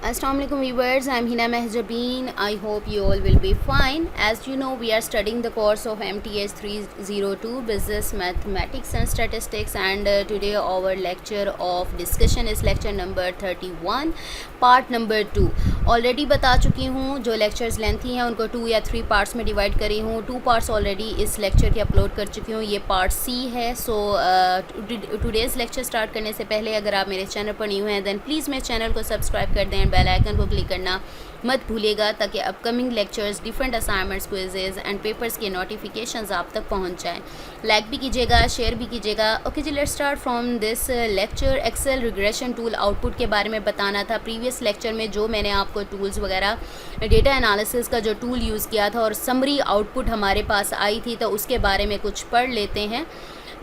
Assalamu alaikum viewers, I am Hina Mehjabeen. I hope you all will be fine. As you know, we are studying the course of MTS 302 Business Mathematics and Statistics, and today our lecture of discussion is lecture number 31 part number 2. Already बता चुकी हूँ जो lectures lengthy हैं उनको 2 या 3 parts में divide करी हूँ. 2 पार्ट्स ऑलरेडी इस लेक्चर के अपलोड कर चुकी हूँ. ये पार्ट सी है. सो टुडेज़ लेक्चर स्टार्ट करने से पहले अगर आप मेरे चैनल पर न्यू हैं देन प्लीज़ मेरे चैनल को सब्सक्राइब कर दें. बेल आइकन को क्लिक करना मत भूलिएगा ताकि upcoming lectures, different assignments, quizzes and papers के नोटिफिकेशंस आप तक पहुंच जाएं. लाइक भी कीजिएगा, शेयर भी कीजिएगा. ओके जी, let's start from this lecture. Excel regression tool output के बारे में बताना था. प्रीवियस लेक्चर में जो मैंने आपको टूल्स वगैरह, डेटा एनालिसिस का जो टूल यूज़ किया था और समरी आउटपुट हमारे पास आई थी, तो उसके बारे में कुछ पढ़ लेते हैं.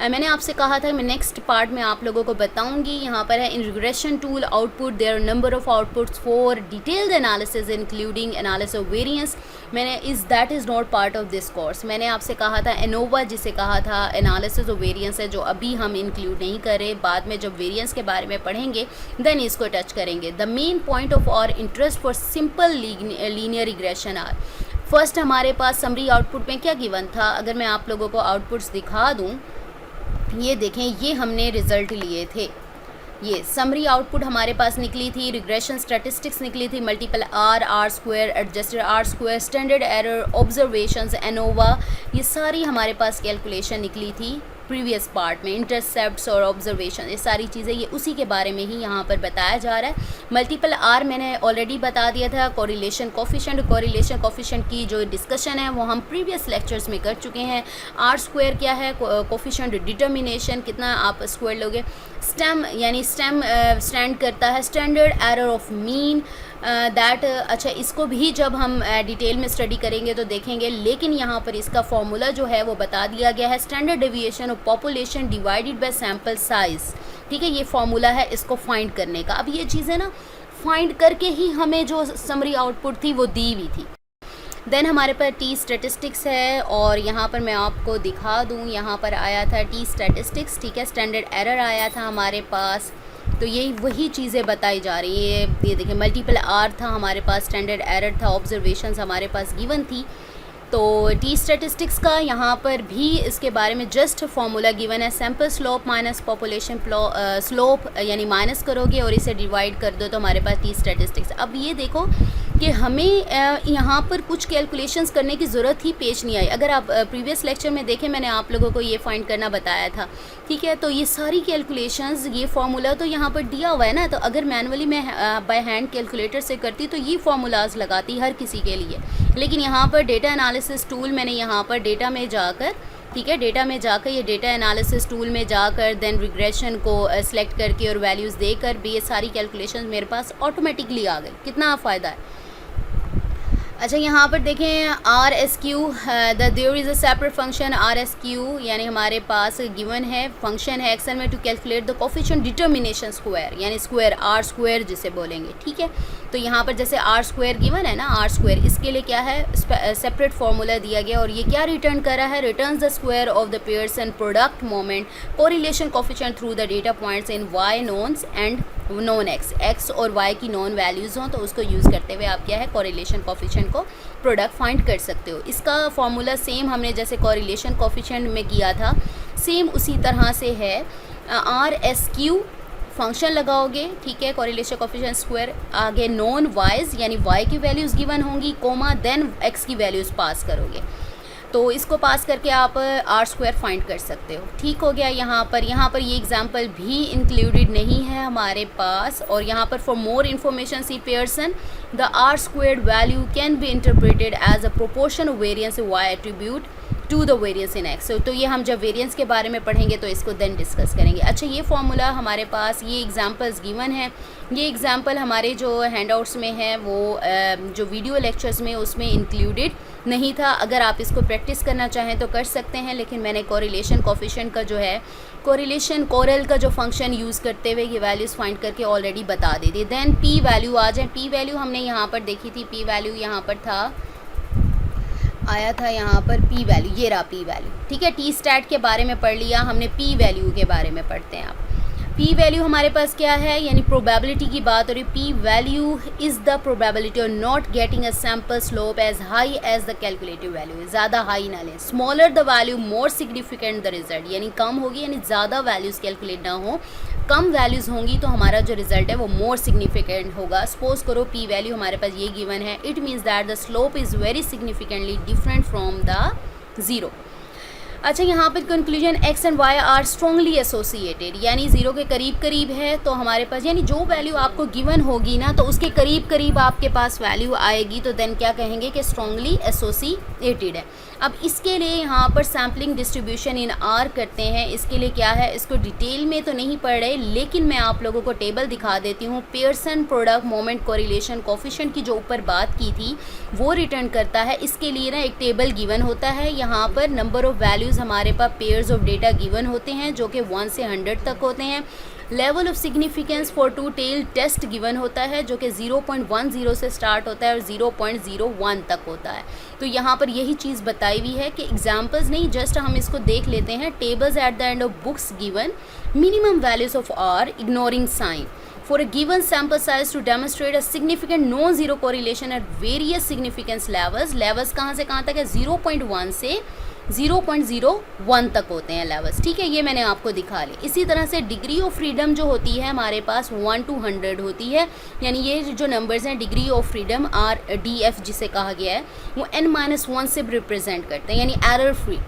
मैंने आपसे कहा था मैं नेक्स्ट पार्ट में आप लोगों को बताऊंगी. यहाँ पर है in regression tool output there number of outputs for detailed analysis including analysis of variance. मैंने that is not part of this course. मैंने आपसे कहा था एनोवा जिसे कहा था एनालिसिस ऑफ वेरिएंस है, जो अभी हम इंक्लूड नहीं करें. बाद में जब वेरिएंस के बारे में पढ़ेंगे देन इसको टच करेंगे. The main point of our interest for simple linear regression are. First हमारे पास समरी आउटपुट में क्या गिवन था. अगर मैं आप लोगों को आउटपुट्स दिखा दूँ, ये देखें, ये हमने रिज़ल्ट लिए थे. ये समरी आउटपुट हमारे पास निकली थी. रिग्रेशन स्टैटिस्टिक्स निकली थी. Multiple R square, adjusted R square, standard error, observations, ANOVA, ये सारी हमारे पास कैलकुलेशन निकली थी प्रीवियस पार्ट में. इंटरसेप्ट्स और ऑब्जर्वेशन, ये सारी चीज़ें ये उसी के बारे में ही यहाँ पर बताया जा रहा है. मल्टीपल आर मैंने ऑलरेडी बता दिया था. कोरिलेशन कोफिशिएंट की जो डिस्कशन है वो हम प्रीवियस लेक्चर्स में कर चुके हैं. आर स्क्वायर क्या है, कोफिशिएंट डिटर्मिनेशन, कितना आप स्क्वायर लोगे. स्टेम यानी स्टेम स्टैंड करता है standard error of mean that. अच्छा, इसको भी जब हम डिटेल में स्टडी करेंगे तो देखेंगे, लेकिन यहाँ पर इसका फॉर्मूला जो है वो बता दिया गया है. Standard deviation of population divided by sample size. ठीक है, ये फॉर्मूला है इसको फाइंड करने का. अब ये चीज़ें ना फाइंड करके ही हमें जो समरी आउटपुट थी वो दी हुई थी. देन हमारे पास टी स्टैटिस्टिक्स है और यहाँ पर मैं आपको दिखा दूँ, यहाँ पर आया था टी स्टैटिस्टिक्स. ठीक है, स्टैंडर्ड एरर आया था हमारे पास. तो यही वही चीज़ें बताई जा रही है. ये देखिए, मल्टीपल आर था हमारे पास, स्टैंडर्ड एरर था, ऑब्जर्वेशंस हमारे पास गिवन थी. तो टी स्टैटिस्टिक्स का यहाँ पर भी इसके बारे में जस्ट फॉर्मूला गिवन है. Sample slope minus population slope, यानी माइनस करोगे और इसे डिवाइड कर दो तो हमारे पास टी स्टैटिस्टिक्स. अब ये देखो कि हमें यहाँ पर कुछ कैलकुलेशंस करने की ज़रूरत ही पेश नहीं आई. अगर आप प्रीवियस लेक्चर में देखें, मैंने आप लोगों को ये फाइंड करना बताया था. ठीक है, तो ये सारी कैलकुलेशंस, ये फार्मूला तो यहाँ पर दिया हुआ है ना. तो अगर मैनुअली मैं बाय हैंड कैलकुलेटर से करती तो ये फार्मूलाज लगाती हर किसी के लिए. लेकिन यहाँ पर डेटा एनालिसिस टूल मैंने यहाँ पर डेटा में जाकर, ठीक है, डेटा में जाकर, ये डेटा एनालिसिस टूल में जाकर देन रिग्रेशन को सिलेक्ट करके और वैल्यूज़ देकर भी ये सारी कैलकुलेशंस मेरे पास ऑटोमेटिकली आ गई. कितना फ़ायदा है. अच्छा, यहाँ पर देखें R S Q, there is a separate function R S Q, यानी हमारे पास गिवन है फंक्शन है एक्सेल में to calculate the coefficient determination square, यानी स्क्वायर आर स्क्वायर जिसे बोलेंगे. ठीक है, तो यहाँ पर जैसे आर स्क्वायर गिवन है ना, आर स्क्वायर, इसके लिए क्या है, सेपरेट फार्मूला दिया गया. और ये क्या रिटर्न कर रहा है, returns the square of the Pearson product moment correlation coefficient through the data points in Y knowns and known X और वाई की नॉन वैल्यूज़ हों तो उसको यूज़ करते हुए आप क्या है, कोरिलेशन कोफिशिएंट को प्रोडक्ट फाइंड कर सकते हो. इसका फॉर्मूला सेम हमने जैसे कोरिलेशन कोफिशिएंट में किया था, सेम उसी तरह से है. आर एस क्यू फंक्शन लगाओगे, ठीक है, कोरिलेशन कोफिशिएंट स्क्वायर, आगे नॉन वाइज यानी वाई की वैल्यूज़ गिवन होंगी, कोमा, देन एक्स की वैल्यूज़ पास करोगे. तो इसको पास करके आप आर स्क्वायर फाइंड कर सकते हो. ठीक हो गया. यहाँ पर ये एग्जांपल भी इंक्लूडेड नहीं है हमारे पास. और यहाँ पर for more information see Pearson the R squared value can be interpreted as a proportion of variance Y attribute to the variance in X. तो ये हम जब वेरिएंस के बारे में पढ़ेंगे तो इसको देन डिस्कस करेंगे. अच्छा, ये फॉर्मूला हमारे पास, ये एग्जांपल्स गिवन है. ये एग्जांपल हमारे जो हैंडआउट्स में है वो जो वीडियो लेक्चर्स में उसमें इंक्लूडेड नहीं था. अगर आप इसको प्रैक्टिस करना चाहें तो कर सकते हैं, लेकिन मैंने कोरिलेशन कोफिशिएंट का जो है, कोरिलेशन कोरल का जो फंक्शन यूज़ करते हुए ये वैल्यूज़ फाइंड करके ऑलरेडी बता दी थी. देन पी वैल्यू आ जाए. पी वैल्यू हमने यहाँ पर देखी थी. पी वैल्यू यहाँ पर आया था यहाँ पर पी वैल्यू, ये रहा पी वैल्यू. ठीक है, टी स्टैट के बारे में पढ़ लिया हमने, पी वैल्यू के बारे में पढ़ते हैं आप. पी वैल्यू हमारे पास क्या है, यानी प्रोबेबिलिटी की बात हो रही है। P value is the probability of not getting a sample slope as high as the calculative value. ज़्यादा हाई ना लें। Smaller the value more significant the result, यानी कम होगी, यानी ज़्यादा वैल्यूज़ कैलकुलेट ना हो, कम वैल्यूज़ होंगी तो हमारा जो रिजल्ट है वो मोर सिग्निफिकेंट होगा। सपोज करो पी वैल्यू हमारे पास ये गिवन है, it means that the slope is very significantly different from the zero. अच्छा, यहाँ पर conclusion X and Y are strongly associated, यानी ज़ीरो के करीब करीब है तो हमारे पास, यानी जो वैल्यू आपको गिवन होगी ना तो उसके करीब करीब आपके पास वैल्यू आएगी, तो देन क्या कहेंगे कि स्ट्रॉन्गली एसोसिएटेड है। अब इसके लिए यहाँ पर सैम्पलिंग डिस्ट्रीब्यूशन इन आर करते हैं। इसके लिए क्या है, इसको डिटेल में तो नहीं पढ़ रहे, लेकिन मैं आप लोगों को टेबल दिखा देती हूँ। Pearson product moment correlation coefficient की जो ऊपर बात की थी वो रिटर्न करता है। इसके लिए ना एक टेबल गिवन होता है, यहाँ पर नंबर ऑफ़ वैल्यूज़ हमारे पास पेयर्स ऑफ डेटा गिवन होते हैं जो कि 1 से 100 तक होते हैं। Level of significance for two tail test given होता है जो कि 0.10 से स्टार्ट होता है और 0.01 तक होता है। तो यहाँ पर यही चीज़ बताई हुई है कि एग्जाम्पल्स नहीं, जस्ट हम इसको देख लेते हैं। Tables at the end of books given minimum values of R ignoring sign for a given sample size to demonstrate a significant non-zero correlation at various significance levels। Levels कहाँ से कहाँ तक है, 0.1 से 0.01 तक होते हैं लेवल्स, ठीक है, ये मैंने आपको दिखा ली। इसी तरह से डिग्री ऑफ फ्रीडम जो होती है हमारे पास 1 to 100 होती है, यानी ये जो नंबर्स हैं डिग्री ऑफ फ्रीडम RDF जिसे कहा गया है वो n-1 से रिप्रेजेंट करते हैं, यानी एरर फ्री।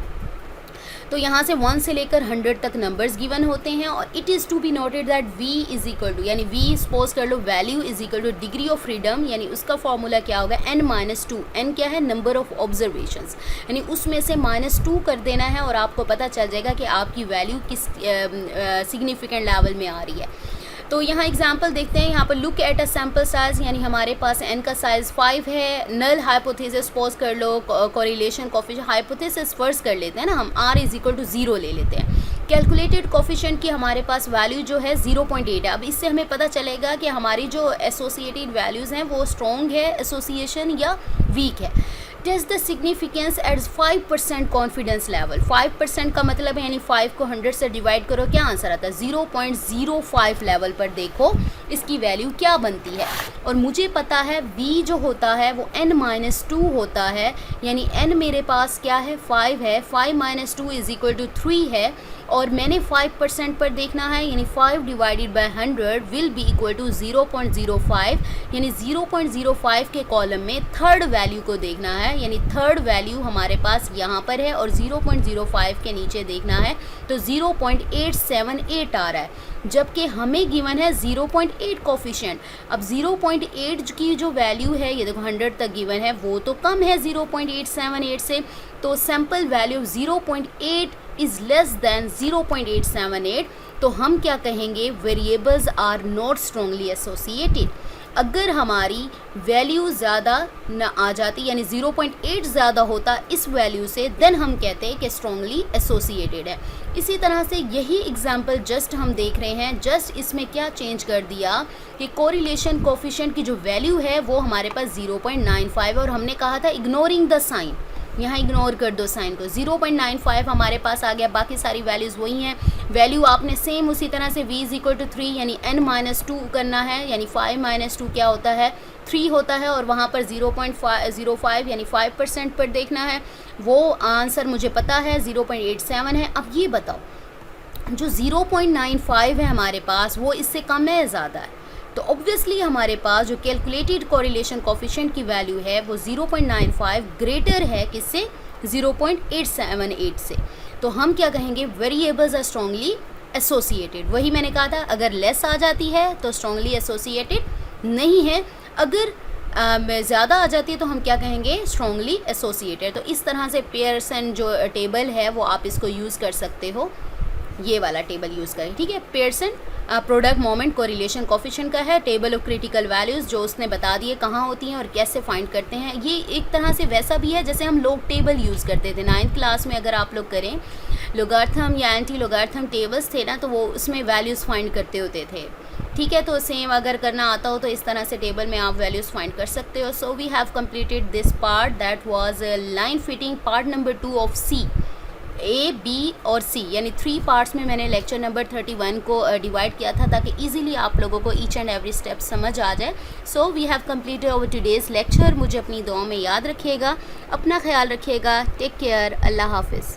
तो यहाँ से 1 से लेकर 100 तक नंबर्स गिवन होते हैं। और it is to be noted that v is equal to, यानी v सपोज कर लो value is equal to degree of freedom, यानी उसका फॉर्मूला क्या होगा, n-2। n क्या है, नंबर ऑफ ऑब्जर्वेशंस, यानी उसमें से -2 कर देना है और आपको पता चल जाएगा कि आपकी वैल्यू किस सिग्निफिकेंट लेवल में आ रही है। तो यहाँ एग्जांपल देखते हैं। यहाँ पर look at a sample size, यानी हमारे पास n का साइज़ 5 है। नल हाइपोथेसिस सपोज कर लो, कोरिलेशन कोफिशिएंट हाइपोथेसिस फर्स्ट कर लेते हैं ना हम, r इज इक्वल टू 0 ले लेते हैं। कैलकुलेटेड कोफिशिएंट की हमारे पास वैल्यू जो है 0.8 है। अब इससे हमें पता चलेगा कि हमारी जो एसोसिएटेड वैल्यूज़ हैं वो स्ट्रॉन्ग है एसोसिएशन या वीक है। Test the significance at 5% confidence level. 5% का मतलब है, यानी 5 को 100 से डिवाइड करो, क्या आंसर आता है, 0.05 लेवल पर देखो इसकी वैल्यू क्या बनती है। और मुझे पता है v जो होता है वो n-2 होता है, यानी n मेरे पास क्या है, 5 है, 5 - 2 इज इक्वल टू 3 है। और मैंने 5% पर देखना है, यानी 5 divided by 100 will be equal to 0.05, यानी 0.05 के कॉलम में थर्ड वैल्यू को देखना है, यानी थर्ड वैल्यू हमारे पास यहाँ पर है और 0.05 के नीचे देखना है तो 0.878 आ रहा है, जबकि हमें गिवन है 0.8 कोफिशिएंट। अब 0.8 की जो वैल्यू है, ये देखो 100 तक गिवन है, वो तो कम है 0.878 से, तो sample value 0.8 is less than 0.878। तो हम क्या कहेंगे, variables are not strongly associated. अगर हमारी वैल्यू ज़्यादा न आ जाती, यानी 0.8 ज़्यादा होता इस वैल्यू से, देन हम कहते हैं कि स्ट्रॉन्गली एसोसिएटेड है। इसी तरह से यही एग्जांपल जस्ट हम देख रहे हैं, जस्ट इसमें क्या चेंज कर दिया कि कोरिलेशन कोफिशिएंट की जो वैल्यू है वो हमारे पास 0.95 और हमने कहा था इग्नोरिंग द साइन, यहाँ इग्नोर कर दो साइन को, 0.95 हमारे पास आ गया, बाकी सारी वैल्यूज़ वही हैं। वैल्यू आपने सेम उसी तरह से v इज इक्वल टू 3, यानी n-2 करना है, यानी 5 - 2 क्या होता है, 3 होता है, और वहाँ पर 0.05 यानी 5% पर देखना है। वो आंसर मुझे पता है 0.87 है। अब ये बताओ जो 0.95 है हमारे पास वो इससे कम है या ज़्यादा है, तो ऑब्वियसली हमारे पास जो कैलकुलेटेड कोरिलेशन कोफिशिएंट की वैल्यू है वो 0.95 ग्रेटर है किससे, 0.878 से। तो हम क्या कहेंगे, वेरिएबल्स आर स्ट्रॉन्गली एसोसिएटेड। वही मैंने कहा था, अगर लेस आ जाती है तो स्ट्रॉन्गली एसोसिएटेड नहीं है, अगर ज़्यादा आ जाती है तो हम क्या कहेंगे, स्ट्रॉन्गली एसोसिएटेड। तो इस तरह से पियर्सन जो टेबल है वो आप इसको यूज़ कर सकते हो, ये वाला टेबल यूज़ करें, ठीक है। Pearson product moment correlation coefficient का है, टेबल ऑफ क्रिटिकल वैल्यूज़ जो उसने बता दिए कहाँ होती हैं और कैसे फाइंड करते हैं। ये एक तरह से वैसा भी है जैसे हम लोग टेबल यूज़ करते थे 9th क्लास में, अगर आप लोग करें लोगार्थम या एंटी लोगार्थम टेबल्स थे ना, तो वो उसमें वैल्यूज़ फाइंड करते होते थे, ठीक है। तो सेम अगर करना आता हो तो इस तरह से टेबल में आप वैल्यूज़ फाइंड कर सकते हो। So we have completed this part, that was line fitting part number 2 of C। A, B और सी यानी 3 पार्ट्स में मैंने लेक्चर नंबर 31 को डिवाइड किया था ताकि इजीली आप लोगों को ईच एंड एवरी स्टेप समझ आ जाए। So we have completed over today's lecture. मुझे अपनी दुआ में याद रखिएगा, अपना ख्याल रखिएगा। टेक केयर, अल्लाह हाफिज़।